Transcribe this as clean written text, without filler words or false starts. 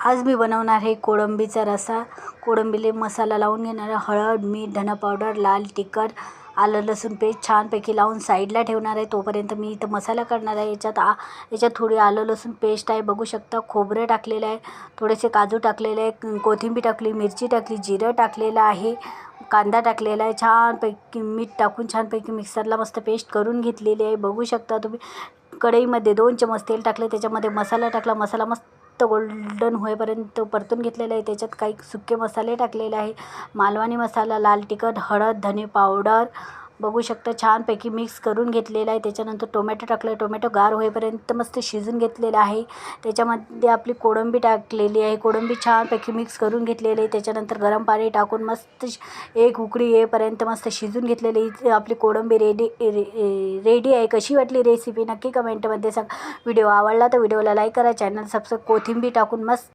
आज मी बनवणार आहे कोळंबीचा रस्सा. कोळंबीला मसाला लावून घेणार आहे. हळद, मीठ, धना पावडर, लाल तिखट, आलं लसूण पेस्ट छानपैकी लावून साईडला ठेवणार आहे. तोपर्यंत मी इथं मसाला करणार आहे. याच्यात थोडी आलं लसूण पेस्ट आहे, बघू शकता. खोबरं टाकलेलं आहे, थोडेसे काजू टाकलेले आहे, कोथिंबीर टाकली, मिरची टाकली, जिरं टाकलेलं आहे, कांदा टाकलेला आहे. छानपैकी मीठ टाकून छानपैकी मिक्सरला मस्त पेस्ट करून घेतलेली आहे, बघू शकता तुम्ही. कढईमध्ये 2 चमच तेल टाकले, त्याच्यामध्ये मसाला टाकला. मसाला मस्त गोल्डन होईपर्यंत परतून घेतलेला आहे. त्याच्यात काही सुके मसाले टाकलेले आहे, मालवणी मसाला, लाल तिखट, हळद, धने पावडर, बघू शकता. छानपैकी मिक्स करून घेतलेलं आहे. त्याच्यानंतर टोमॅटो टाकलं. टोमॅटो गार होईपर्यंत मस्त शिजून घेतलेलं आहे. त्याच्यामध्ये आपली कोळंबी टाकलेली आहे. कोळंबी छानपैकी मिक्स करून घेतलेली आहे. त्याच्यानंतर गरम पाणी टाकून मस्त एक उकळी येईपर्यंत मस्त शिजून घेतलेली आपली कोळंबी रेडी आहे. कशी वाटली रेसिपी नक्की कमेंटमध्ये सांगा. व्हिडिओ आवडला तर व्हिडिओला लाईक करा, चॅनल सबस्क्राईब, कोथिंबीर टाकून मस्त